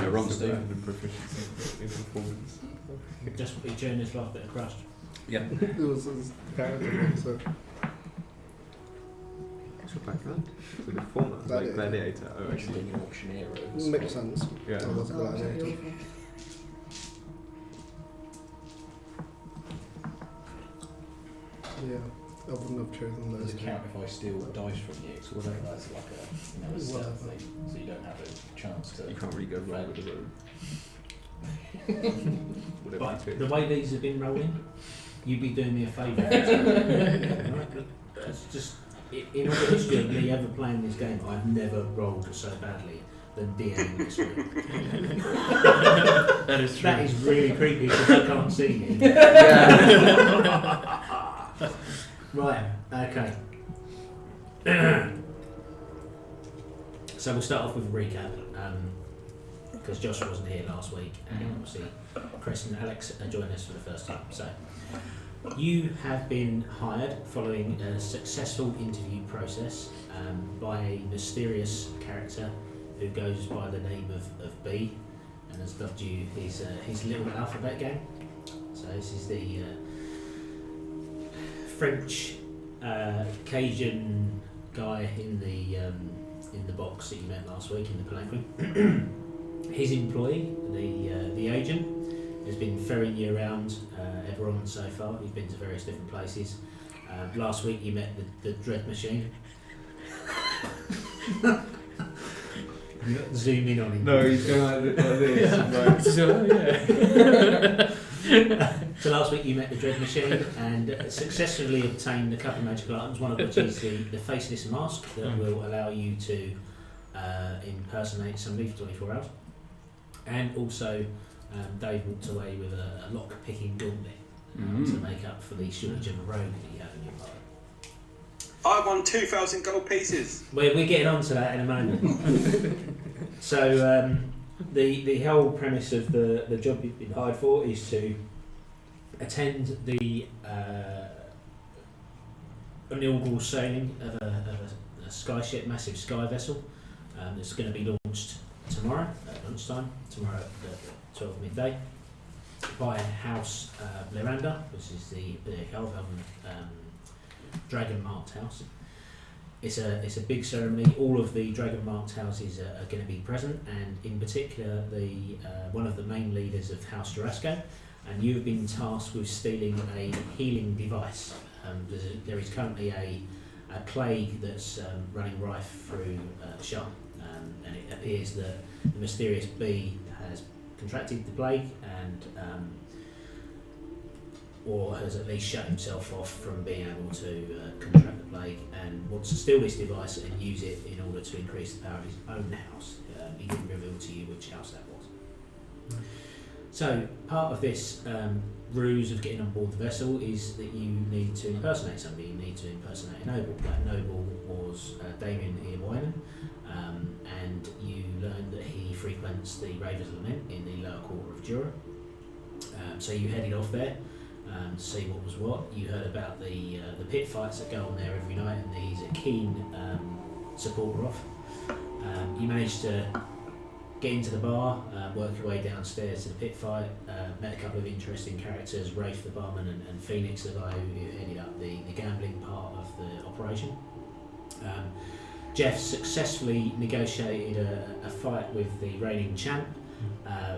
You're wrong, Steve. Proficiency in performance. Just be during this last bit of crust. Yeah. It was his character, so What's your background? So the former, like gladiator. Oh, actually. Being an auctioneer. makes sense. Yeah. I was a gladiator. Yeah, I wouldn't have chosen Does those. it count if I steal dice from you? So that's like a stealth Whatever. thing. So you don't have a chance to. You can't really go wrong with the road. Whatever But you pick. the way these have been rolling, you'd be doing me a favour. It's just, in all the history of me ever playing this game, I've never rolled so badly than DMing this week. That is true. That is really creepy because I can't see you. Right, okay. So we'll start off with a recap, because Josh wasn't here last week, and obviously Chris and Alex are joining us for the first time. So you have been hired following a successful interview process by a mysterious character who goes by the name of B, and has dubbed you his little alphabet game. So this is the French Cajun guy in the box that you met last week in the palanquin. His employee, the agent, has been ferrying you around Eberron so far. He's been to various different places. Last week you met the dread machine. You got to zoom in on him. No, he's going like this. So last week you met the dread machine and successfully obtained a couple of magical items, one of which is the faceless mask that will allow you to impersonate somebody for 24 hours. And also Dave walked away with a lock-picking gauntlet to make up for the shortage of a rogue that you have in your party. I won 2,000 gold pieces. We're getting on to that in a moment. So the whole premise of the job you've been hired for is to attend the inaugural sailing of a skyship, massive sky vessel. It's going to be launched tomorrow at lunchtime, tomorrow at 12 midday, by House Leranda, which is the Helvelm dragon marked house. It's a big ceremony. All of the dragon marked houses are going to be present, and in particular the one of the main leaders of House Durasco, and you've been tasked with stealing a healing device. There is currently a plague that's running rife through Shah, and it appears that the mysterious bee has contracted the plague and or has at least shut himself off from being able to contract the plague, and wants to steal this device and use it in order to increase the power of his own house. He didn't reveal to you which house that was. So part of this ruse of getting on board the vessel is that you need to impersonate somebody. You need to impersonate a noble. That noble was Damian Earwinen, and you learn that he frequents the Raver's Lament in the lower quarter of Jura. So you headed off there to see what was what. You heard about the pit fights that go on there every night, and he's a keen supporter of. You managed to get into the bar, work your way downstairs to the pit fight, met a couple of interesting characters, Raif the barman and Fenix the guy who headed up the gambling part of the operation. Jeff successfully negotiated a fight with the reigning champ,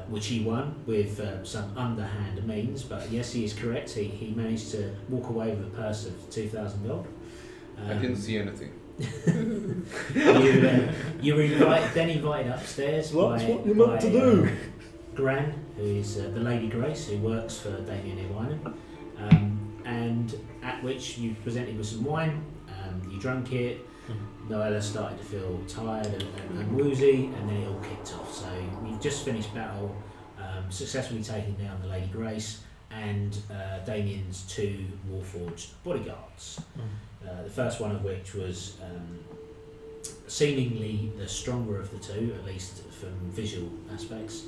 which he won with some underhand means, but yes, he is correct, he managed to walk away with a purse of 2,000 gold. I didn't see anything. You were invited upstairs That's by, what you're meant to do. Gran, who is the Lady Grace, who works for Damian Earwinen, and at which you presented with some wine, you drank it. Noella started to feel tired and woozy, and then it all kicked off. So you've just finished battle, successfully taking down the Lady Grace and Damian's two Warforged bodyguards. The first one of which was seemingly the stronger of the two, at least from visual aspects,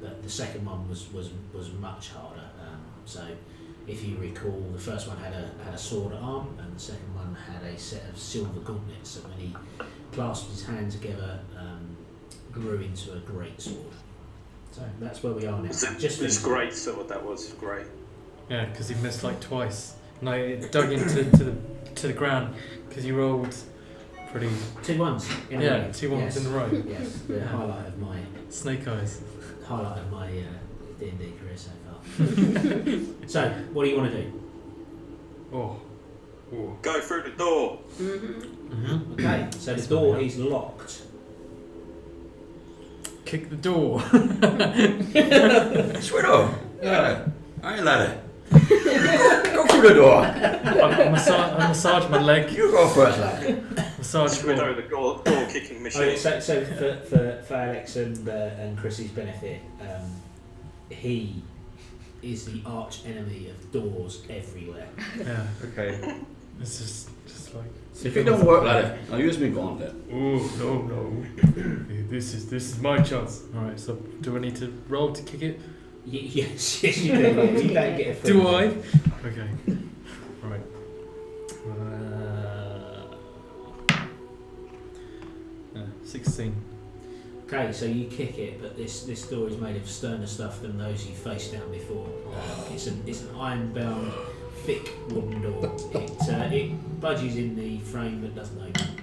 but the second one was much harder. So if you recall, the first one had a sword arm, and the second one had a set of silver gauntlets. So when he clasped his hand together, grew into a great sword. So that's where we are now. It's Just this finished. great sword that was great. Yeah, because he missed like twice. No, it dug into to the ground because you rolled pretty. 2 ones in a row. 2 ones in a row. Yes, the highlight of my Snake eyes. D&D career so far. So, what do you want to do? Oh. Go through the door. Okay, so the door is locked. Kick the door. Sweet on. Yeah. Aye, laddie. Go through the door. I massage my leg. You go first, lad. Massage Squiddo, the door kicking machine. Okay, so for Alex and Chrissy's benefit, he is the arch enemy of doors everywhere. Yeah. Okay. It's just like. If it don't work, laddie, I'll use me gauntlet. Oh no. This is my chance. Alright, so do I need to roll to kick it? Yes, you do. You don't get a free Do roll. I? Okay. Right. 16. Okay, so you kick it, but this door is made of sterner stuff than those you faced down before. It's an iron-bound, thick wooden door. It budges in the frame but doesn't open.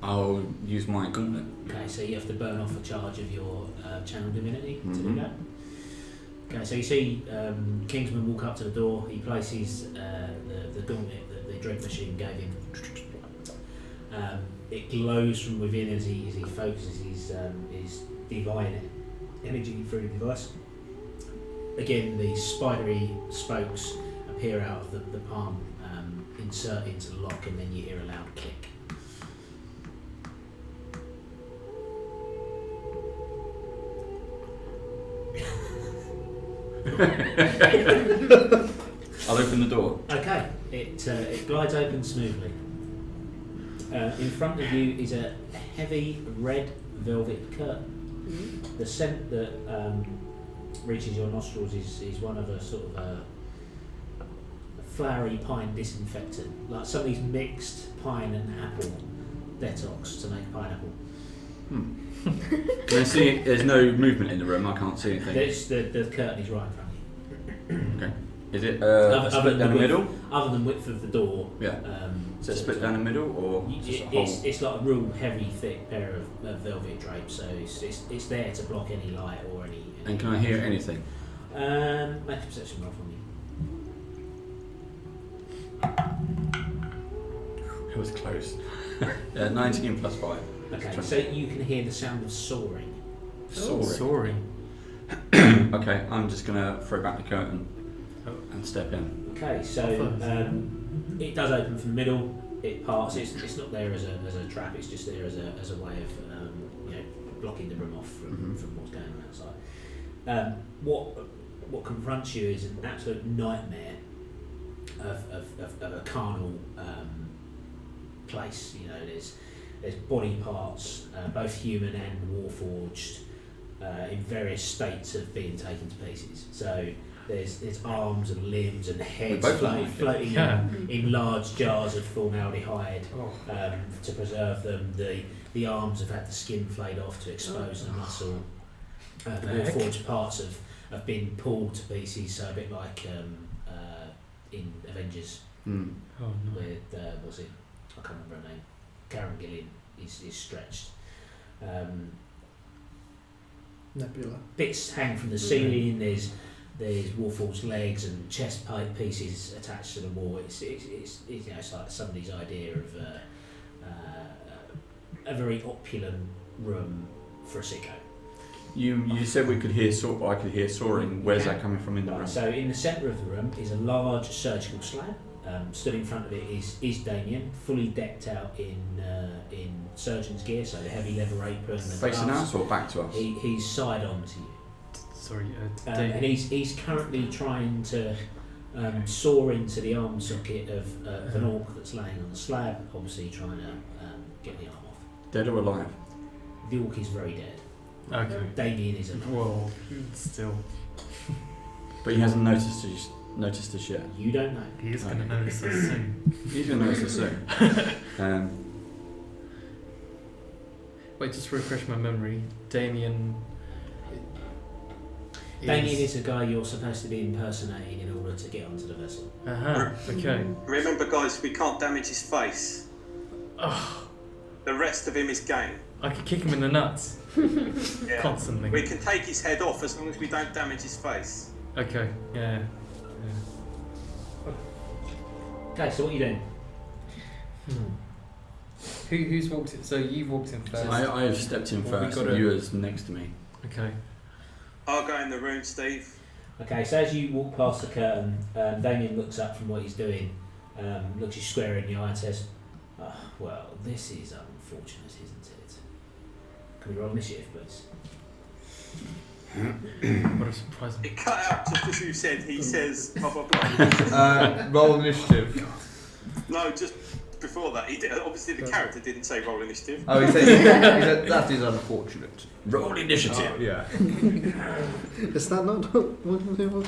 I'll use my gauntlet. Okay, so you have to burn off a charge of your channel divinity to do Mhm. that. Okay, so you see Kingsman walk up to the door. He places the gauntlet that the dread machine gave him. It glows from within as he focuses his divine energy through the device. Again, the spidery spokes appear out of the palm, insert into the lock, and then you hear a loud click. I'll open the door. Okay, it glides open smoothly. In front of you is a heavy red velvet curtain. The scent that reaches your nostrils is one of a sort of a flowery pine disinfectant. Like somebody's mixed pine and apple detox to make pineapple. Can I see? There's no movement in the room. I can't see anything. The curtain is right in front of you. Okay. Is it Other split than down the width- middle? Other than width of the door. Yeah. Is it split down the middle or just a hole? It's like a real heavy, thick pair of velvet drapes, so it's there to block any light or any. And can I hear anything? Make a perception roll for me. It was close. 19 plus 5. Okay, so you can hear the sound of soaring. Soaring. Okay, I'm just gonna throw back the curtain and step in. Okay, so it does open from the middle. It parts. It's not there as a trap. It's just there as a way of blocking the room off from what's going on outside. What confronts you is an absolute nightmare of a carnal place. You know, there's body parts, both human and warforged, in various states of being taken to pieces. So there's arms and limbs and heads both floating Yeah. in large jars of formaldehyde Oh. to preserve them. The arms have had the skin flayed off to expose the muscle. The heck? warforged parts have been pulled to pieces, so a bit like in Avengers Oh no. with what's it? I can't remember her name. Karen Gillian is stretched. Nebula. Bits hang from the ceiling. There's Warforged's legs and chest plate pieces attached to the wall. It's like somebody's idea of a very opulent room for a sicko. You said we could hear I could hear soaring. Where's that coming from in the room? Right, so in the centre of the room is a large surgical slab. Stood in front of it is Damian, fully decked out in surgeon's gear, so the heavy leather apron. And Facing gloves. us or back to us? He's side on to you. Sorry, And he's currently trying to soar into the arm socket of an orc that's laying on the slab, obviously trying to get the arm off. Dead or alive? The orc is very dead. Okay. Damien is alive. Well, still. But he hasn't noticed us yet. You don't know. He is going to notice us soon. He's going to notice us soon. Wait, just to refresh my memory. Damian is a guy you're supposed to be impersonating in order to get onto the vessel. Okay. Remember, guys, we can't damage his face. Oh, The rest of him is game. I could kick him in the nuts Yeah. constantly. We can take his head off as long as we don't damage his face. Okay, yeah. Okay, so what are you doing? Who's walked in? So you've walked in first. I have stepped in Well, we first. got And a- you was next to me. Okay. I'll go in the room, Steve. Okay, so as you walk past the curtain, Damian looks up from what he's doing, looks you square in the eye and says, "Oh, well, this is unfortunate, isn't it? Can we roll initiative, please?" What a surprise. It cut out just as you said. He says, blah, blah, blah. Roll initiative. No, just before that. He did, obviously, the character didn't say roll initiative. Oh, he said that is unfortunate. Roll initiative. Oh, yeah. Is that not what they were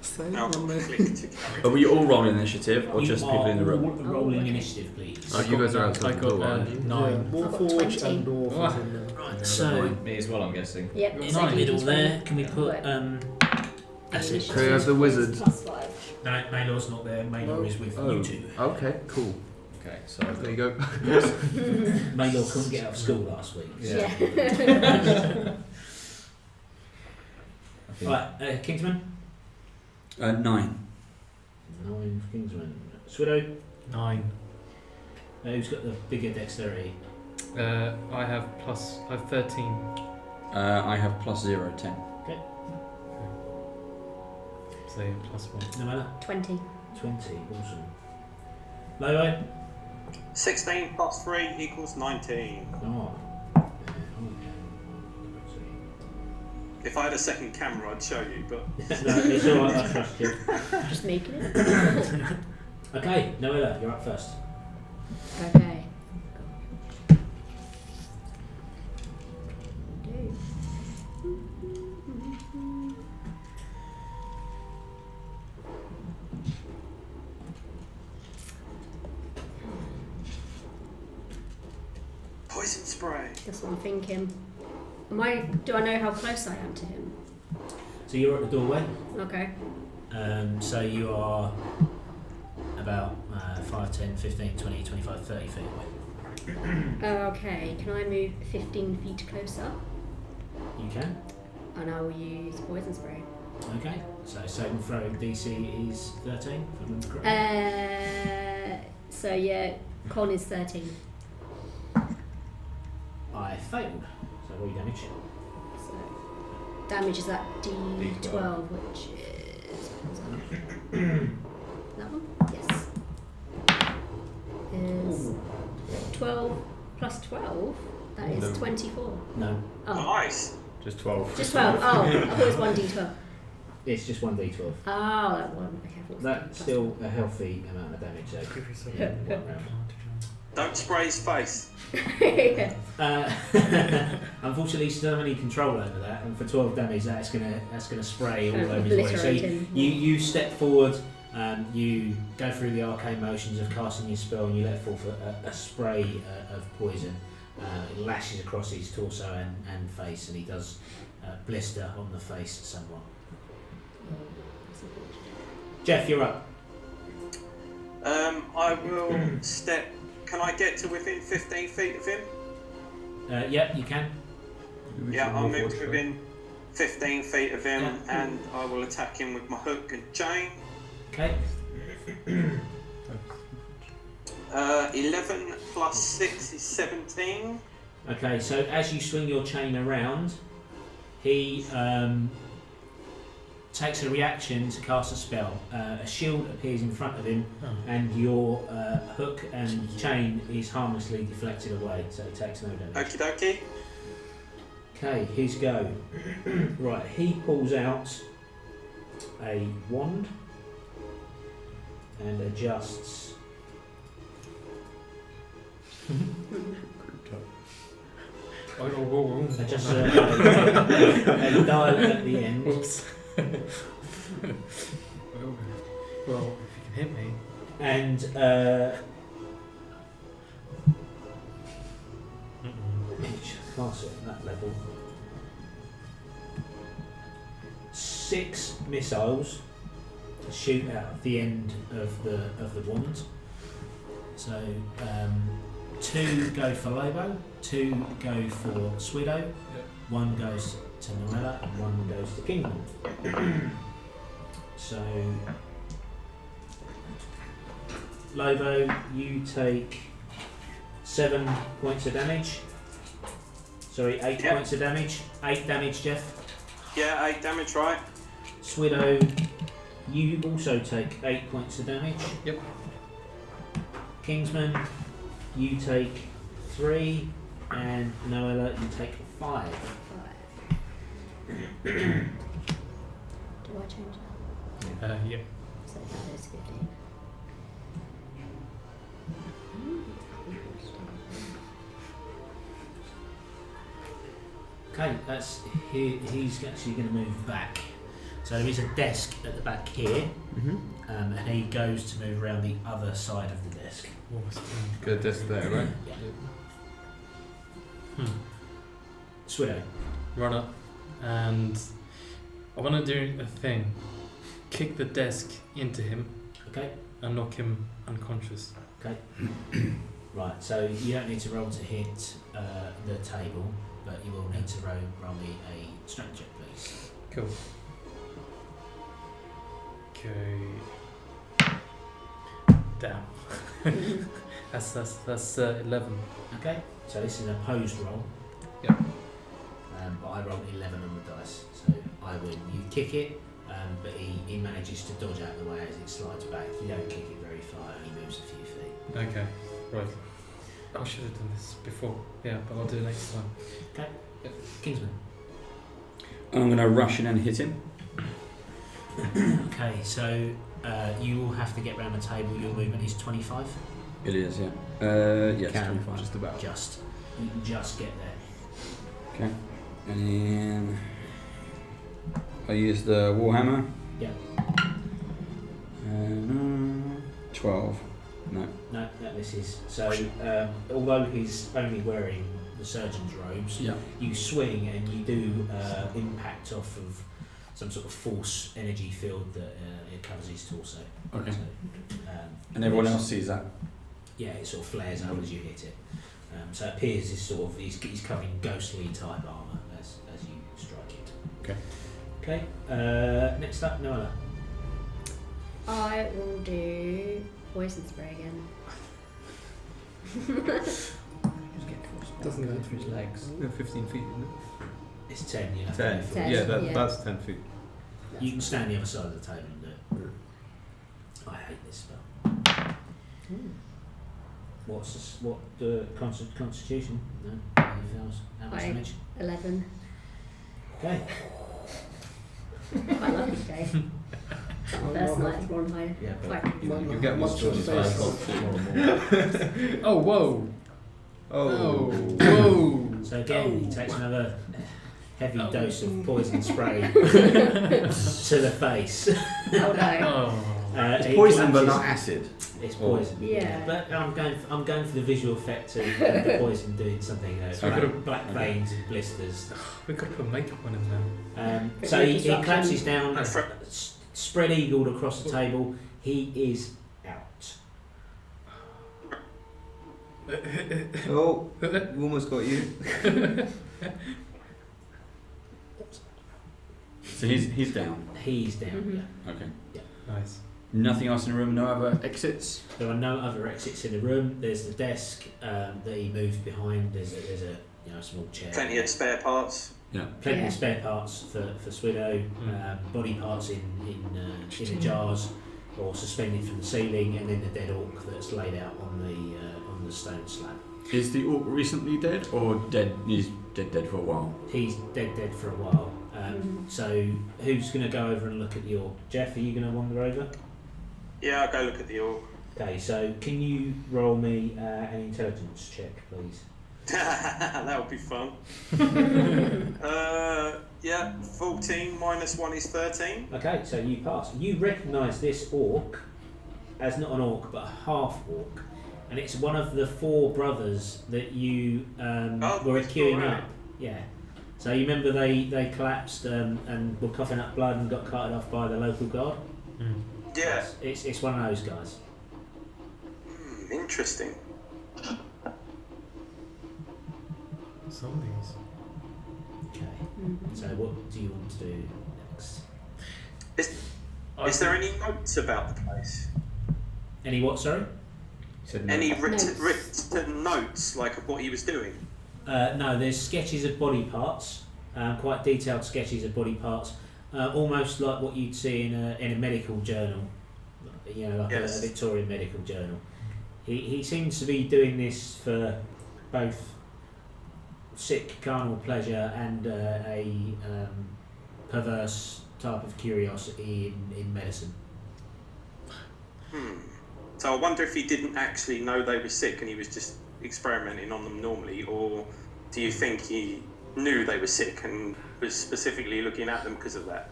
saying? Now, on the- click to carry. Are we all rolling initiative or You just are people in the room? all rolling initiative, please. Oh, you guys are outside I the door, got aren't you? 9. War I've got Forge 20. and Dwarf is in there. Right, so Me as well, I'm guessing. Yep, in it's the like middle each there, one. can we put that's it. Can we have the wizard? +5. No, Maylor's not there. Maylor is with Oh. you two. Okay, cool. Okay, so I've There you got go. Maylor couldn't get out of school last week. Yeah. I think Right, Kingsman. 9. 9 Kingsman. Swiddo. 9. Who's got the bigger dexterity? I have 13. I have +0, 10. So yeah, +1. Noella. 20. 20. Awesome. Lolo. 16 plus 3 equals 19. Oh. If I had a second camera, I'd show you, but No, it's alright, I trust you. Just making it. Okay, Noella, you're up first. Okay. poison spray. That's what I'm thinking. Do I know how close I am to him? So you're at the doorway. Okay. So you are about 5, 10, 15, 20, 25, 30 feet away. Okay, can I move 15 feet closer? You can. And I will use poison spray. Okay. So saving throw DC is 13, if I remember correctly. So yeah, con is 13. I failed. So roll your damage. So damage is at D12, which is that one? Yes. Is 12 plus 12. That is No. 24. No, Oh, Nice. Just 12. just 12. Oh, I thought it was 1d12. it's just 1d12. Oh, that one. Okay, I thought it was That's still a healthy amount of damage. So Give yourself yeah, a one round. Don't spray his face. Unfortunately, you don't have any control over that, and for 12 damage, that's gonna spray all over his body. So Obliterate him. you step forward, you go through the arcane motions of casting your spell, and you let forth a spray of poison. It lashes across his torso and face, and he does blister on the face somewhat. Jeff, you're up. I will step. Can I get to within 15 feet of him? Yep, you can. Yeah, I'll move to within 15 feet of him, Yeah. and I will attack him with my hook and chain. Okay. 11 plus 6 is 17. Okay, so as you swing your chain around, he takes a reaction to cast a spell. A shield appears in front of him, and your hook and chain is harmlessly deflected away, so he takes no damage. Okie dokie. Okay, his go. Right, he pulls out a wand and adjusts. Adjusts a dial at the end. Whoops. Well, if you can hit me. And pass it at that level. 6 missiles shoot out of the end of the wand. So 2 go for Lobo, 2 go for Swido, 1 goes to Noella, and 1 goes to Kingman. So Lobo, you take 7 points of damage. Sorry, 8 Yep. points of damage. 8 damage, Jeff. Yeah, 8 damage, right? Swido, you also take 8 points of damage. Yep. Kingsman, you take 3, and Noella, you take 5. Do I change that? Yeah. So that is 15. Okay, he's actually going to move back. So there is a desk at the back here, and he goes to move around the other side of the desk. Good desk there, right? Yeah. Swido. Run up, and I want to do a thing. Kick the desk into him. Okay. And knock him unconscious. Okay. Right, so you don't need to roll to hit the table, but you will need to roll me a strength check, please. Cool. Okay. Damn. that's 11. Okay, so this is an opposed roll. Yep. But I rolled 11 on the dice, so I win. You kick it, but he manages to dodge out of the way as it slides back. You don't kick it very far, it only moves a few feet. Okay, right. I should have done this before. Yeah, but I'll do it next time. Okay. Kingsman. I'm going to rush in and hit him. Okay, so you will have to get round the table. Your movement is 25. It is, yeah. Yes, Can, 25. just about. Just. You can just get there. Okay. And then I use the Warhammer. Yeah. 12. No. No, that misses. So, although he's only wearing the surgeon's robes, Yeah. you swing and you do impact off of some sort of force energy field that it covers his torso. Okay. So, And everyone else sees that? Yeah, it sort of flares up as you hit it. So it appears he's sort of he's covering ghostly type armour as you strike it. Okay. Okay. Next up, Noella. I will do poison spray again. Doesn't go through his legs. No, 15 feet, isn't it? It's 10. You have 10. to go for 10. it. Yeah, Yeah. that's 10 feet. You can stand the other side of the table and do it. I hate this spell. What the constitution? No, anything else? How much Hi. damage? 11. Okay. Quite lucky today. First night's one high. Yeah, but Quite. You get more Much stories. space. Oh, whoa! Oh. Whoa! So again, he takes another heavy dose of poison spray to the face. Oh no. Oh. It's He poison but collapses. not acid. It's poison. Yeah. But I'm going for the visual effect of the poison doing something. So we could've- Black veins and blisters. We could put makeup on him now. So he collapses down, That's right. spread eagled across the table. He is out. Oh, we almost got you. So he's down. He's down. Mhm. Yeah. Okay. Nice. Nothing else in the room, no other exits? There are no other exits in the room. There's the desk that he moved behind. There's a small chair. Plenty of spare parts. Plenty Yeah. of spare parts for Swido, body parts in the jars or suspended from the ceiling, and then the dead orc that's laid out on the stone slab. Is the orc recently dead or dead? He's dead for a while. He's dead for a while. So who's going to go over and look at the orc? Jeff, are you going to wander over? Yeah, I'll go look at the orc. Okay, so can you roll me an intelligence check, please? That would be fun. Yeah, 14 minus 1 is 13. Okay, so you pass. You recognise this orc as not an orc but a half orc, and it's one of the 4 brothers that you were it's queuing alright. up Yeah. So you remember they collapsed and were coughing up blood and got carted off by the local guard? Mm. Yeah. It's one of those guys. Interesting. Zombies. Okay. Mhm. So what do you want to do next? Is there any notes about the place? Any what? Sorry. You said no. Any Notes. written notes, like of what he was doing? No, there's sketches of body parts, quite detailed sketches of body parts, almost like what you'd see in a medical journal, you know, like Yes. a Victorian medical journal. He seems to be doing this for both sick carnal pleasure and a perverse type of curiosity in medicine. So I wonder if he didn't actually know they were sick and he was just experimenting on them normally, or do you think he knew they were sick and was specifically looking at them because of that?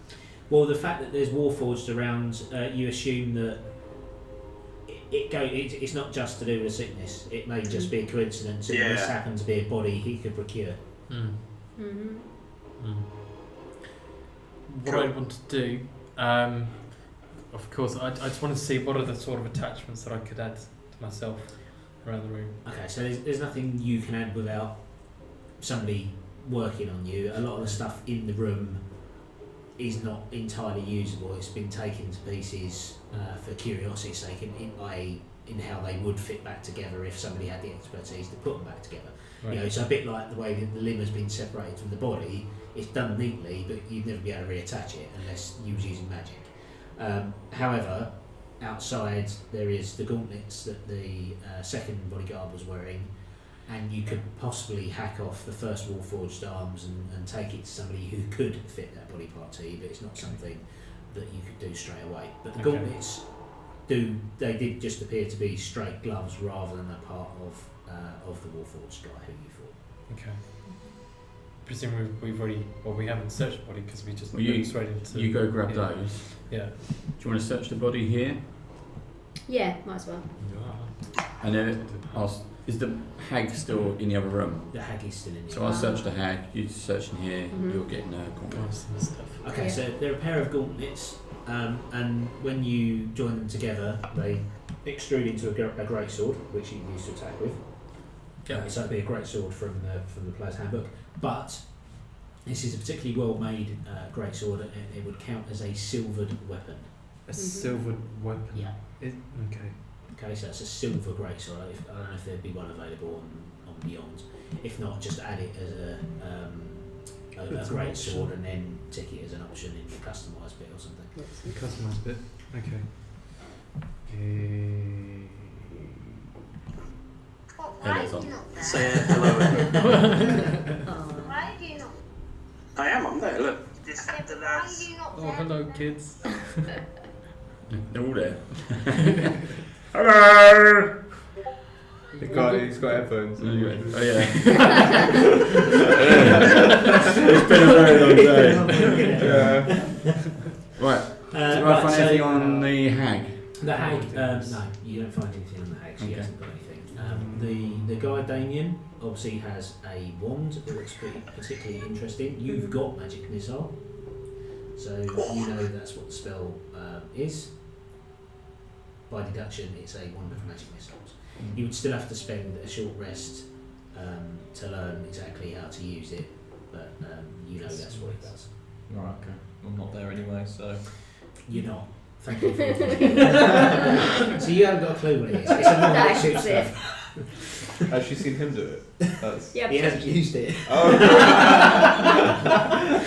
Well, the fact that there's warforged around, you assume that it's not just to do with sickness. It may just be a coincidence, and this happened to be a body he could procure. Mm. Mhm. Mm. What Cool. I want to do, of course, I just want to see what are the sort of attachments that I could add to myself around the room. Okay, so there's nothing you can add without somebody working on you. A lot of the stuff in the room is not entirely usable. It's been taken to pieces for curiosity's sake, in how they would fit back together if somebody had the expertise to put them back together. Right. You know, it's a bit like the way that the limb has been separated from the body. It's done neatly, but you'd never be able to reattach it unless you was using magic. However, outside there is the gauntlets that the second bodyguard was wearing, and you could possibly hack off the first warforged arms and take it to somebody who could fit that body part to you, but it's not something that you could do straight away. But the Okay. gauntlets did just appear to be straight gloves rather than a part of the warforged guy who you fought. Okay. Presumably we haven't searched the body because we just Well, you- moved straight into. You go grab yeah. those. Yeah. Do you want to search the body here? Yeah, might as well. And then is the hag still in the other room? The hag is still in So there. I'll search the hag, you search in here, Mhm. you're getting gauntlets. Gloves and stuff. Okay, Yeah. so they're a pair of gauntlets, and when you join them together, they extrude into a great sword, which you can use to attack with. Yeah. So it'd be a great sword from the player's handbook. But this is a particularly well-made great sword, and it would count as a silvered weapon. A Mhm. silver weapon. Yeah. Okay. Okay, so it's a silver great sword. I don't know if there'd be one available on Beyond. If not, just add it as a It's an great option. sword, and then tick it as an option in the customised bit or something. The customised bit. Okay. Why is he not Say hello. Oh. Why do you not? I am, I'm there, look. Why do you not? Oh, hello, kids. They're all there. Hello! He's got headphones. Oh yeah. It's been a very long day. Yeah. Right. Do I Right, find so, anything on the hag? The hag, no, you don't find anything on the hag. She Okay. hasn't got anything. The guy Damian obviously has a wand that looks particularly interesting. You've got magic missile, so you know that's what the spell is. By deduction, it's a wand of magic missiles. You would still have to spend a short rest to learn exactly how to use it, but you know that's what it does. Alright, okay. I'm not there anyway, so. You're not. Thank you for so you haven't got a clue what it is. It's a wand that shoots That's it. stuff. Has she seen him do it? That's... Yeah, He hasn't used it. Oh,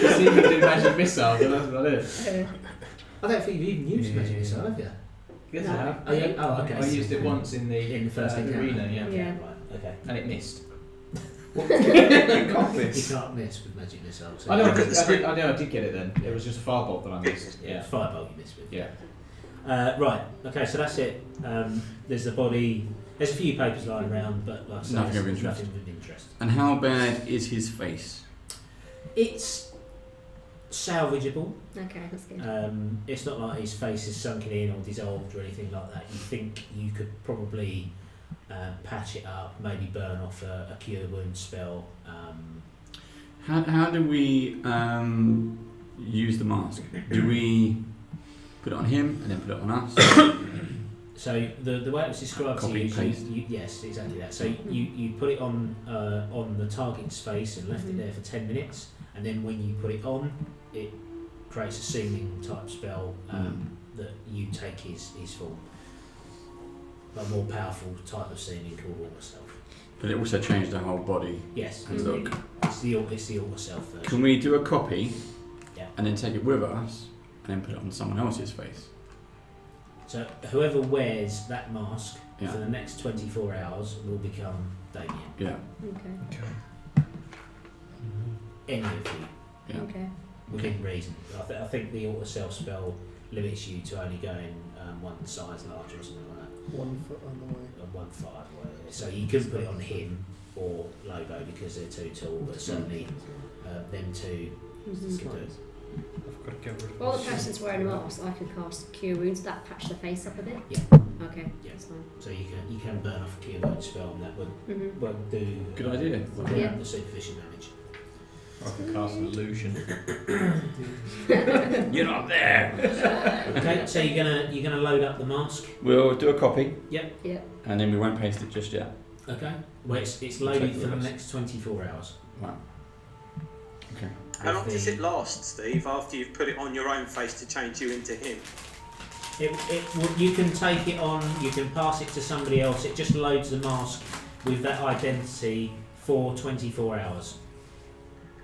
Just see me do magic missiles, and that's about it. I don't think you've even used magic missile, have you? Yes, No. I have. Oh, yeah. Oh, okay. I used it once in the first encounter. arena, yeah. Yeah. Right. Okay. And it missed. you can't You miss. can't miss with magic missiles. So I know, Look at the I did get it then. It was just a firebolt that I missed. Yeah, fireball you miss with. Yeah. Right. Okay. So that's it. There's the body. There's a few papers lying around, but like I say, Nothing of there's interest. Nothing of interest. And how bad is his face? It's salvageable. Okay, that's good. It's not like his face is sunken in or dissolved or anything like that. You think you could probably patch it up, maybe burn off a cure wound spell. How do we use the mask? Do we put it on him and then put it on us? So the way it was described to Copy you, and paste. yes, exactly that. So you put it on the target's face and left it there for 10 minutes, and then when you put it on, it creates a sealing type spell that you take his form. A more powerful type of sealing called Augur Self. But it also changed the whole body. Yes, And look. it's the Augur Self version. Can we do a copy? Yeah. And then take it with us and then put it on someone else's face? So whoever wears that mask Yeah. for the next 24 hours will become Damian. Yeah. Okay. Any of you, Yeah. Okay. within reason. I think the Augur Self spell limits you to only going one size larger or something like that. 1 foot on the way. 1 foot away. So you couldn't put it on him or Lobo because they're too tall, but certainly them two could do it. I've got to get rid of While the this. person's wearing a mask, I can cast Cure Wounds. That patch the face up a bit. Yeah. Okay. Yeah. That's fine. So you can burn off a cure wound spell and that would Mhm. do Good idea. Yeah. the superficial damage. I can cast an illusion. You're not there. Okay, so you're gonna load up the mask. We'll do a copy. Yep. Yeah. And then we won't paste it just yet. Okay. Well, it's loaded Take for the the rest. next 24 hours. Wow. Okay. How long does it last, Steve, after you've put it on your own face to change you into him? You can take it on. You can pass it to somebody else. It just loads the mask with that identity for 24 hours.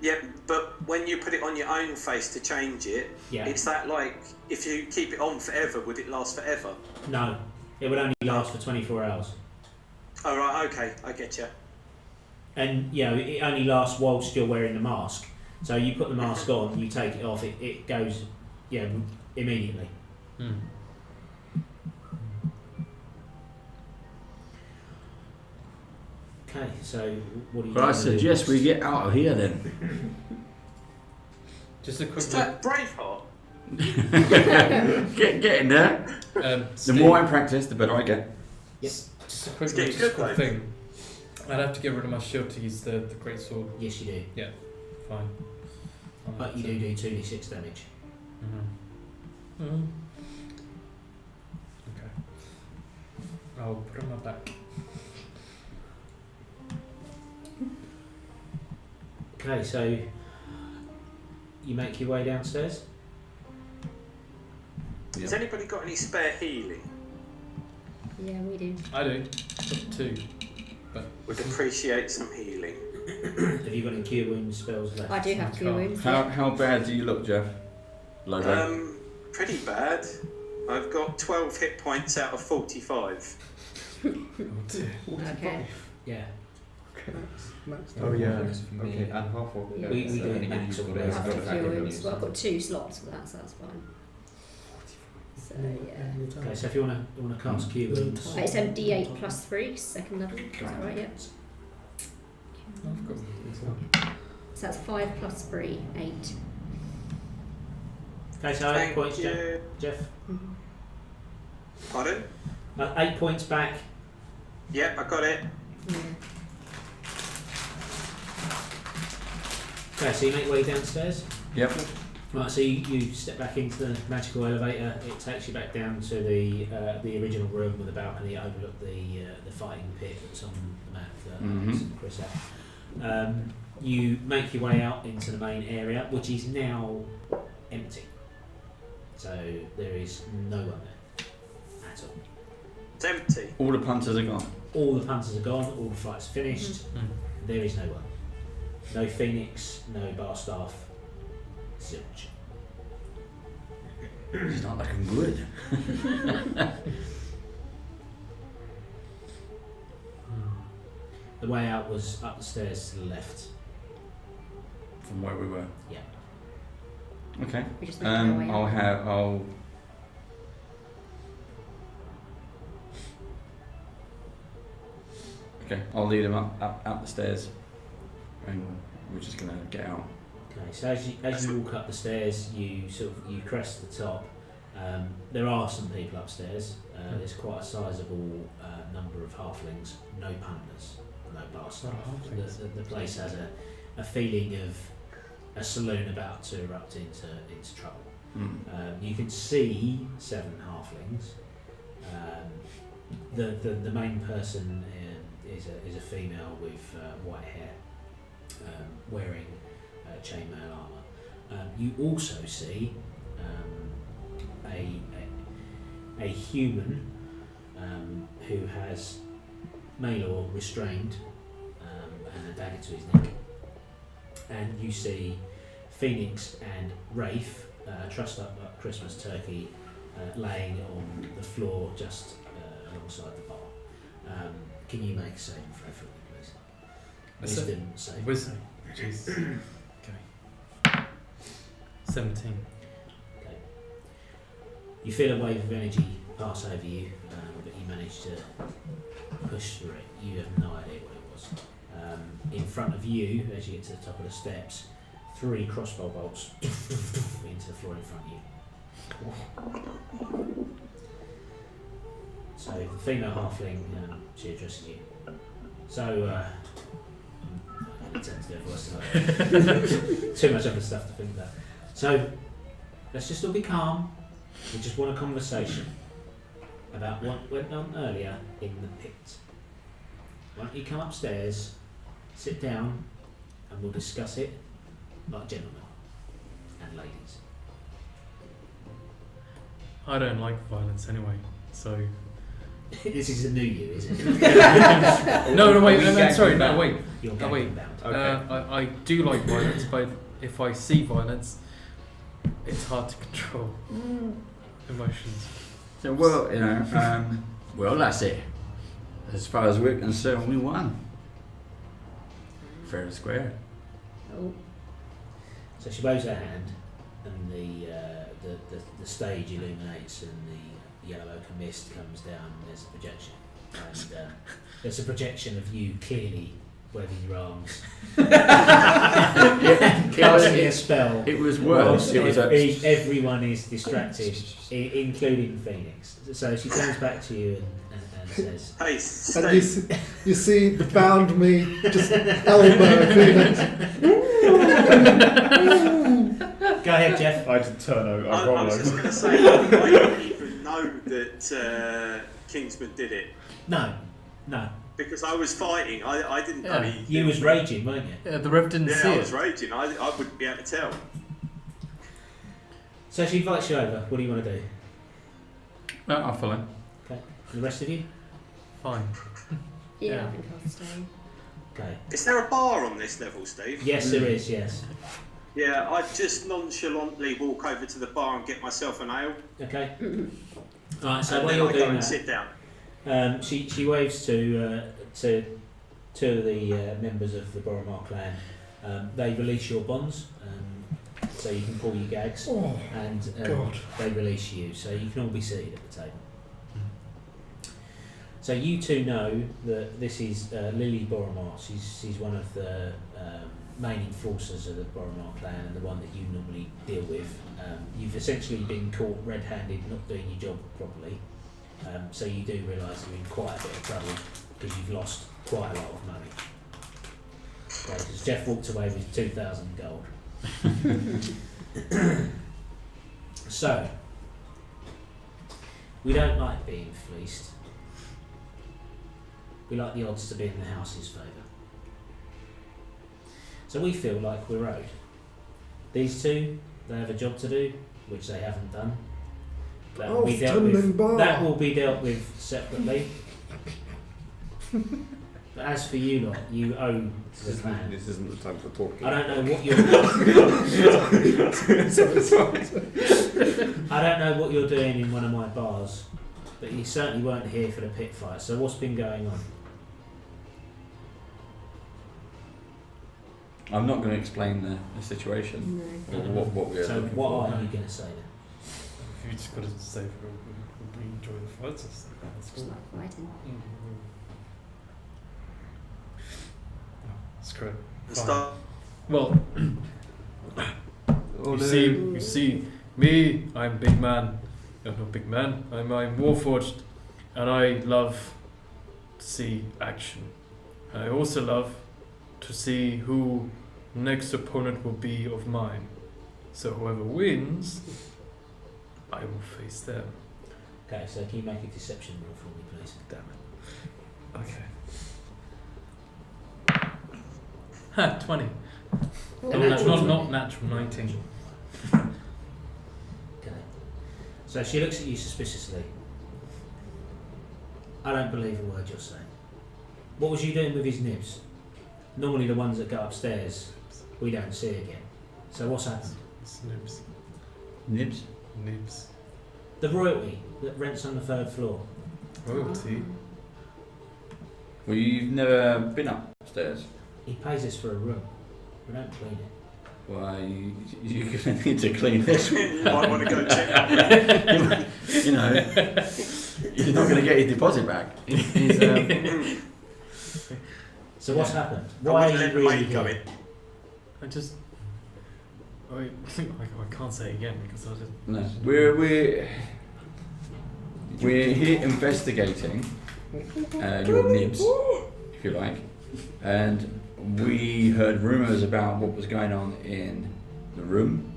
Yeah, but when you put it on your own face to change it, Yeah. it's that like, if you keep it on forever, would it last forever? No, it would only last for 24 hours. Oh, right, okay, I get you. And it only lasts whilst you're wearing the mask. So you put the mask on, you take it off, it goes immediately. Okay, so what do you Well, I suggest we get out of here then. Just a quick Is look. that Braveheart? Get in there. The Steve, more I practice, the better I get. just a quick It's getting logistical good, though. thing. I'd have to get rid of my shield to use the great sword. Yes, you do. Fine. But you do 2d6 damage. Okay. I'll put it on my back. Okay, so you make your way downstairs. Has anybody got any spare healing? Yeah, we do. I do. Got 2. Would appreciate some healing. Have you got any cure wound spells left? I do have Cure Wounds. How bad do you look, Jeff? Logo. Pretty bad. I've got 12 hit points out of 45. Okay. Yeah. Max. Oh yeah. For me. Okay, and half of Yeah. We do Only it max you've or got I to- whatever. have Cure Wounds. Well, I've got 2 slots for that, so that's fine. So yeah. Okay, so if you wanna cast cure wounds. It's D8 plus 3, second level. Is that right? Yeah. I've got So that's 5 plus 3, 8. Okay, so 8 Thank points, you. Jeff. Pardon? 8 points back. Yeah, I got it. Yeah. Okay, so you make your way downstairs. Yep. Right, so you step back into the magical elevator. It takes you back down to the original room with a balcony that overlook the fighting pit that's on the map that Chris had. You make your way out into the main area, which is now empty. So there is no one there at all. It's empty. All the punters are gone. All the punters are gone. All the fights finished. There is no one. No Phoenix. No bar staff. Zilch. It's not looking good. The way out was up the stairs to the left. From where we were. Yeah. Okay. We just make our way out. I'll Okay, I'll lead him up the stairs, and we're just gonna get out. Okay, so as you walk up the stairs, you crest the top. There are some people upstairs. There's quite a sizable number of halflings. No punters, no bar staff. The place has a feeling of a saloon about to erupt into trouble. You can see 7 halflings. The main person is a female with white hair, wearing chainmail armour. You also see a human who has Maelor restrained and a dagger to his neck. And you see Fenix and Raif, trussed up like Christmas turkey, laying on the floor just alongside the bar. Can you make a saving throw for me, please? Wisdom save. Wisdom. Jeez. Okay. 17. Okay. You feel a wave of energy pass over you, but you manage to push through it. You have no idea what it was. In front of you, as you get to the top of the steps, 3 crossbow bolts into the floor in front of you. So the female halfling, she addresses you. So, I attempt to do a voice tonight. Too much other stuff to think about. So, let's just all be calm. We just want a conversation about what went on earlier in the pit. Why don't you come upstairs, sit down, and we'll discuss it like gentlemen and ladies. I don't like violence anyway, so. This is a new you, isn't it? No, wait, We no, gang sorry, bound. no, wait. You're Oh, wait. gang bound. Okay. I do like violence, but if I see violence, it's hard to control emotions. So, well, well, that's it. As far as we're concerned, we won. Fair and square. Oh, So she waves her hand, and the stage illuminates, and the yellow ochre mist comes down, and there's a projection. And there's a projection of you clearly waving your arms. Casting a spell. It was worse. It was everyone is distracted, including Phoenix. So she turns back to you and says, Hey, And Steve. you see the bound me just elbow Phoenix. "Go ahead, Jeff." I just turn over. I I roll was just over. going to say, I didn't even know that Kingsman did it No. because I was fighting. I didn't know he. You was raging, weren't you? Yeah, the Rev didn't Yeah, see I it. was raging. I wouldn't be able to tell. So she invites you over. What do you want to do? No, I'll follow. Okay. And the rest of you? Fine. yeah, Yeah. I think I'll stay. Okay. Is there a bar on this level, Steve? Yes, there is. Yes. Yeah, I'd just nonchalantly walk over to the bar and get myself an ale, Okay. Right. So and while then you're I go doing and that, sit down. she waves to two of the members of the Boromar clan. They release your bonds, so you can pull your gags, Oh, and God. they release you, so you can all be seated at the table. So you two know that this is Lily Boromar. She's one of the main enforcers of the Boromar clan, and the one that you normally deal with. You've essentially been caught red-handed, not doing your job properly. So you do realise you're in quite a bit of trouble because you've lost quite a lot of money. Okay, because Jeff walked away with 2,000 gold. So, we don't like being fleeced. We like the odds to be in the house's favour. So we feel like we're owed. These two, they have a job to do, which they haven't done. That will be dealt with. That will be dealt with separately. But as for you lot, you owe the clan. This isn't the time for talking. I don't know what you're. I don't know what you're doing in one of my bars, but you certainly weren't here for the pit fight. So what's been going on? I'm not going to explain the situation No. or what we're So looking what for. are you going to say then? You just got to say we enjoy the fights and stuff. That's It's cool. not fighting. That's great. And Fine. start. Well, you see, me, I'm big man. I'm not big man. I'm Warforged, and I love to see action. I also love to see who Next opponent will be of mine. So whoever wins, I will face them. Okay, so can you make a deception roll for me, please? Damn it. Okay. Ha, 20. Oh, not, natural. not natural, 19. Okay. So she looks at you suspiciously. I don't believe a word you're saying. What was you doing with his nibs? Normally the ones that go upstairs, we don't see again. So what's happened? Snibs. Nibs? Nibs. The royalty that rents on the 3rd floor. Royalty. Well, you've never been upstairs. He pays us for a room. We don't clean it. Well, you're going to need to clean this. You might want to go check out. You know, you're not going to get your deposit back. So what's happened? I Why wouldn't are let you the really maid go here? in. I just. I can't say it again because I just. No, we're here investigating your nibs, if you like, and we heard rumours about what was going on in the room,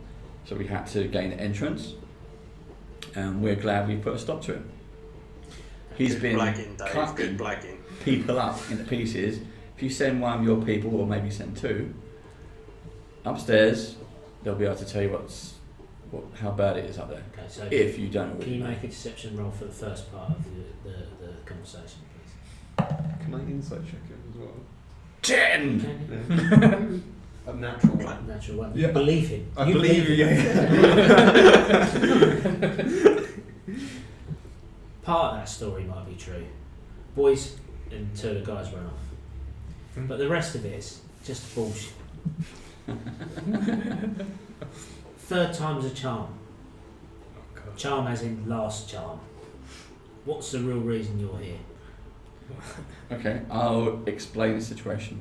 so we had to gain entrance, and we're glad we put a stop to him. He's Good been blagging, Dave. cutting Good blagging. people up into pieces. If you send one of your people, or maybe send two, upstairs, they'll be able to tell you how bad it is up there. Okay, so If you don't can already you know. make a deception roll for the first part of the conversation, please? Can I insight check it as well? 10! Can you? A natural one. Natural one. Yeah. Believe him. I believe you. Part of that story might be true. Boys and 2 of the guys run off. But the rest of it is just bullshit. 3rd time's a charm. Oh, God. Charm as in last charm. What's the real reason you're here? Okay, I'll explain the situation.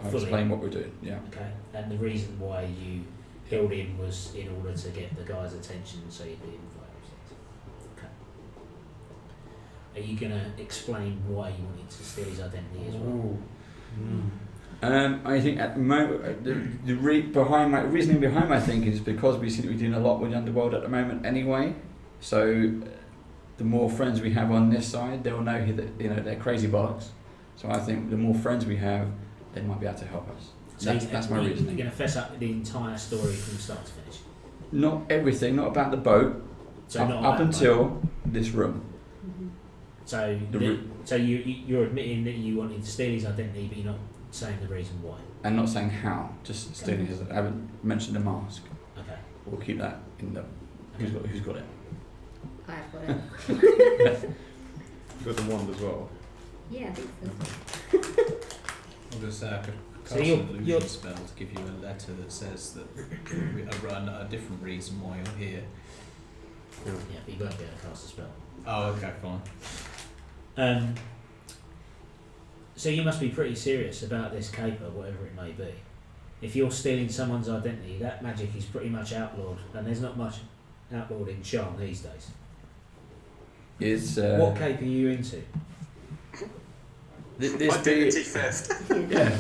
I'll Fully. explain what we're doing, yeah. Okay. And the reason why you killed him was in order to get the guy's attention so you'd be invited. Okay. Are you going to explain why you wanted to steal his identity as well? I think at the moment, the reasoning behind my thinking is because we seem to be doing a lot with the underworld at the moment anyway. So the more friends we have on this side, they'll know that they're crazy bollocks. So I think the more friends we have, they might be able to help us. So That's my You're reasoning. going to fess up the entire story from start to finish. Not everything, not about the boat, So up, not up about until this room. So you're admitting that you wanted to steal his identity, but you're not saying the reason why. And not saying how, just stealing his. I haven't mentioned the mask. Okay. We'll keep that in the. Who's got it? I've got it. You got the wand as well. Yeah, I think so. I'll just say I could So cast you're- an illusion you're- spell to give you a letter that says that a different reason why you're here. Yeah, but you won't be able to cast a spell. Oh, okay, fine. So you must be pretty serious about this caper, whatever it may be. If you're stealing someone's identity, that magic is pretty much outlawed, and there's not much outlawed in charm these days. Is What cape are you into? this Identity theft. Yeah.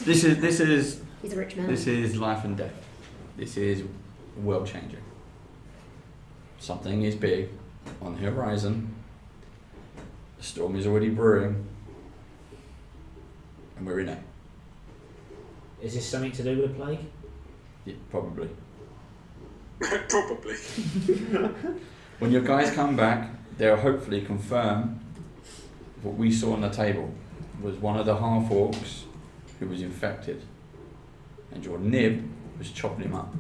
This is He's a rich man. this is life and death. This is world changing. Something is big on the horizon. The storm is already brewing, and we're in it. Is this something to do with the plague? Yeah, probably. Probably. When your guys come back, they'll hopefully confirm what we saw on the table was one of the half-orcs who was infected, and your nib was chopping him up.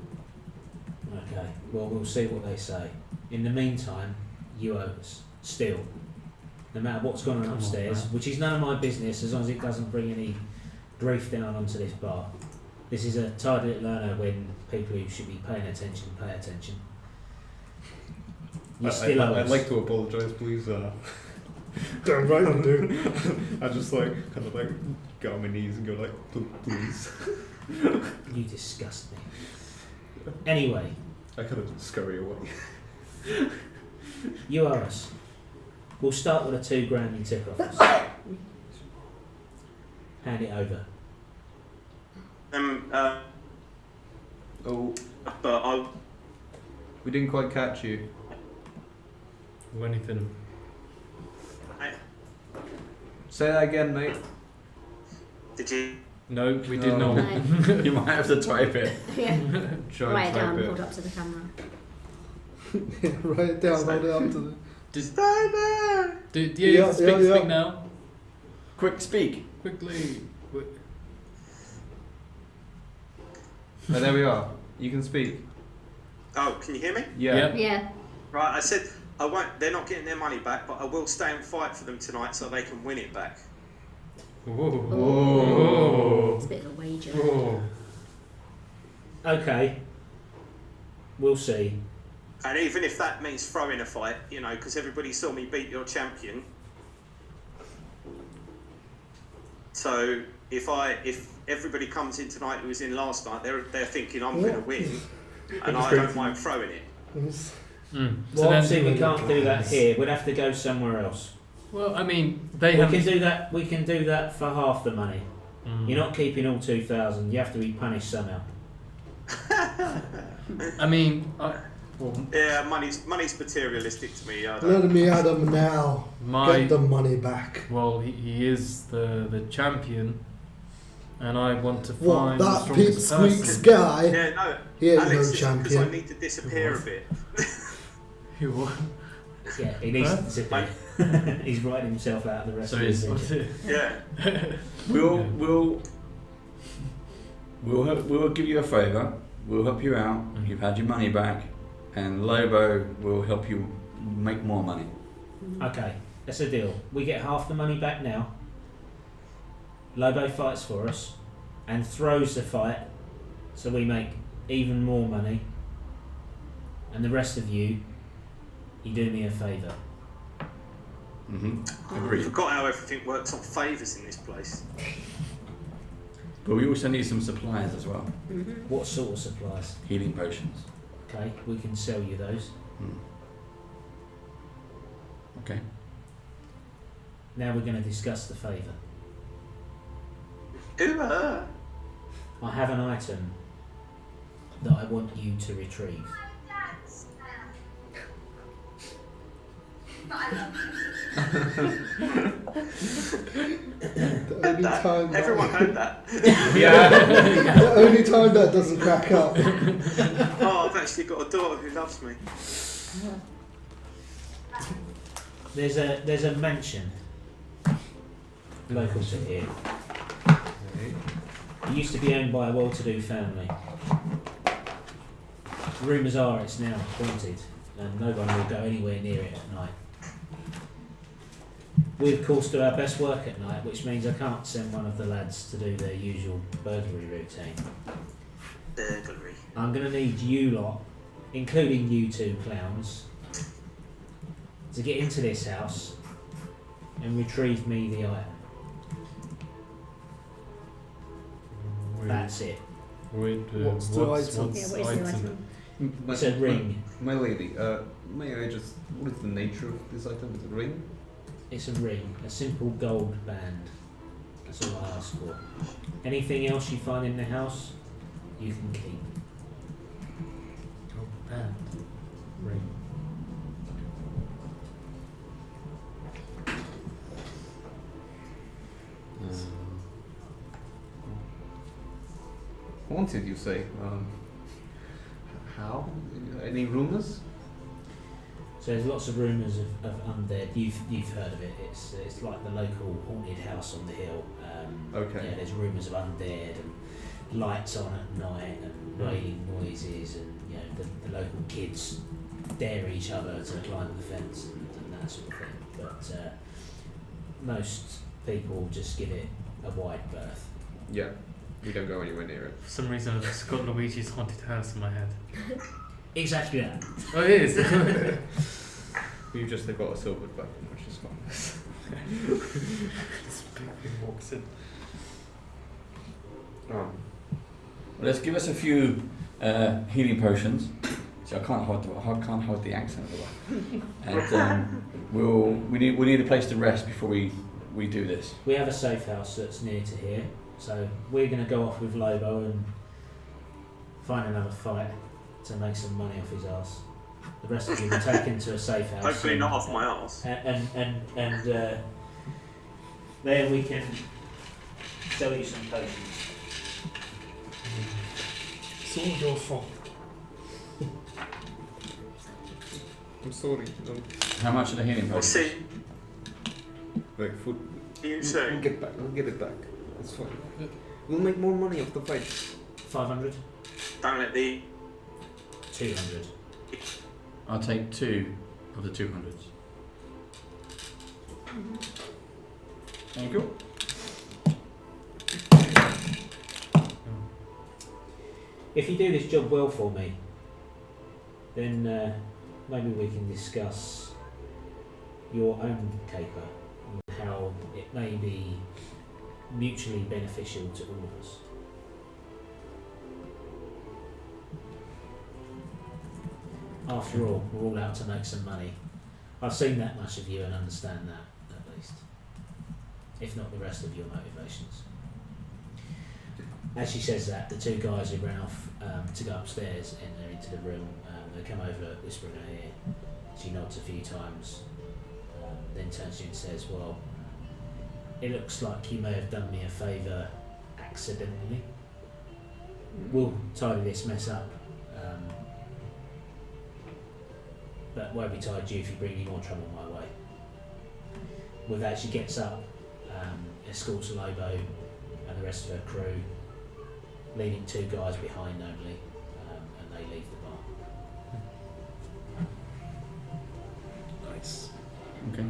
Okay, well, we'll see what they say. In the meantime, you owe us. Still. No matter what's going on Come on, upstairs, man. which is none of my business as long as it doesn't bring any grief down onto this bar. This is a tidy little learner when people who should be paying attention pay attention. You still owe I'd us. like to apologise, please. Damn right I do. I just kind of get on my knees and go please. You disgust me. Anyway, I kind of scurry away. you owe us. We'll start with a $2,000 you took off us. Hand it over. Oh, but I we didn't quite catch you. Or anything. Say that again, mate. did you? No, we did No. not. No. You might have to type it. Yeah. Try Write and it down, type hold it. up to the camera. Yeah, write it down, hold it up to the. Stay there. Yeah, speak now. Quick, speak. Quickly. Oh, there we are. You can speak. Oh, can you hear me? Yeah. Yep. Yeah. Right, I said I won't. They're not getting their money back, but I will stay and fight for them tonight so they can win it back. Whoa. It's a bit of a wager. Whoa. Okay. We'll see. And even if that means throwing a fight, you know, because everybody saw me beat your champion. So if everybody comes in tonight who was in last night, they're thinking I'm going to win, and I don't mind throwing it. So Well, obviously then, we can't do that here. We'd have to go somewhere else. well, I mean, they We have. can do that. We can do that for half the money. Mm. You're not keeping all 2,000. You have to be punished somehow. I mean, Yeah, money's materialistic to me. I don't. Let me at him now. my Get the money back. well, he is the champion, and I want to What, find the that strongest pipsqueaks person. guy? Yeah, no, He ain't Alex, no it's because I champion. need to disappear a bit. Who what? Yeah, he needs Huh? to disappear. He's writing himself out of the rest So of it's his video. Yeah. We'll give you a favour. We'll help you out. You've had your money back, and Lobo will help you make more money. Okay, that's a deal. We get half the money back now. Lobo fights for us and throws the fight, so we make even more money. And the rest of you do me a favour. I Agreed. forgot how everything works on favours in this place. But we also need some supplies as well. Mm-hmm. What sort of supplies? Healing potions. Okay, we can sell you those. Okay. Now we're going to discuss the favour. I have an item that I want you to retrieve. The only time Everyone heard that. the only time that doesn't crack up. Oh, I've actually got a daughter who loves me. There's a mansion local to here. It used to be owned by a well-to-do family. Rumours are it's now haunted, and no one will go anywhere near it at night. We of course do our best work at night, which means I can't send one of the lads to do their usual burglary routine. Burglary. I'm going to need you lot, including you two clowns, to get into this house and retrieve me the item. That's it. What's the item? Yeah, what is the item? It's a ring. My lady, may I just... What is the nature of this item? Is it a ring? It's a ring, a simple gold band. That's all I ask for. Anything else you find in the house, you can keep. Oh, band. Ring. Haunted, you say? How? Any rumours? So there's lots of rumours of undead. You've heard of it. It's like the local haunted house on the hill. Okay. Yeah, there's rumours of undead and lights on at night and wailing noises and the local kids dare each other to climb the fence and that sort of thing. But most people just give it a wide berth. Yeah. We don't go anywhere near it. For some reason, I've just got Luigi's haunted house in my head. Exactly that. Oh, it is. We've just got a silver button, which is fine. This big thing walks in. Let's give us a few healing potions. So I can't hold the accent and we need a place to rest before we do this. We have a safe house that's near to here, So we're going to go off with Lobo and find another fight to make some money off his ass. The rest of you will be taken to a safe house. Hopefully not off my arse. And there we can sell you some potions. It's all your fault. I'm sorry. How much are the healing We'll potions? see. Like food. You We'll soon. get back. We'll get it back. It's fine. We'll make more money off the fight. 500, Don't let the 200. I'll take 2 of the 200s. Thank you. If you do this job well for me, then maybe we can discuss your own caper and how it may be mutually beneficial to all of us. After all, we're all out to make some money. I've seen that much of you and understand that, at least. If not the rest of your motivations. As she says that, the two guys who ran off to go upstairs enter into the room. They come over, whispering in her ear. She nods a few times, then turns to you and says, "Well, it looks like you may have done me a favour accidentally. We'll tidy this mess up. But won't be tied you if you bring any more trouble my way." With that, she gets up, escorts Lobo and the rest of her crew, leaving two guys behind only, and they leave the bar. Nice. Okay.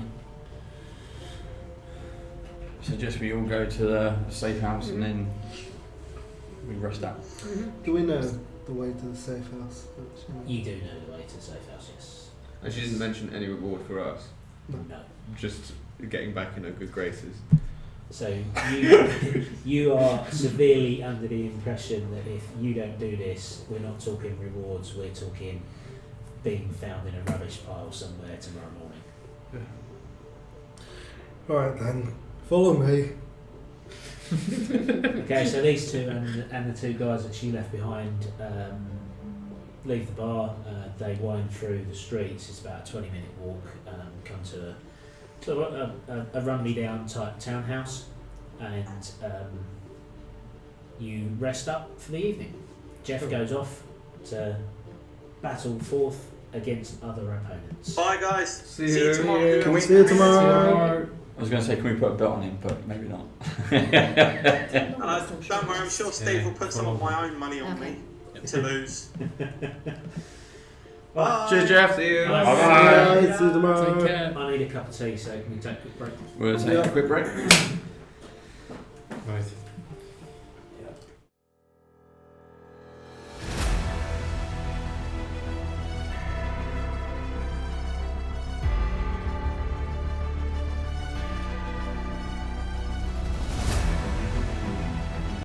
Suggest we all go to the safe house and then we rest up. Do we know the way to the safe house? You do know the way to the safe house, yes? And she didn't mention any reward for us. No. Just getting back in her good graces. So you are severely under the impression that if you don't do this, we're not talking rewards, we're talking being found in a rubbish pile somewhere tomorrow morning. Alright then, follow me. Okay, so these two and the two guys that she left behind leave the bar. They wind through the streets. It's about a 20-minute walk. Come to a run-me-down type townhouse, and you rest up for the evening. Jeff goes off to battle forth against other opponents. Bye, guys. See See you you. tomorrow. Can we See you tomorrow. I was going to say, can we put a bet on him, but maybe not. Don't worry, I'm sure Steve will put some of my own money on me to lose. Bye. Cheers, Jeff. See you. Bye. Bye. See you tomorrow. Take care. I need a cup of tea, so can we take a quick break? We'll take a quick break. Right.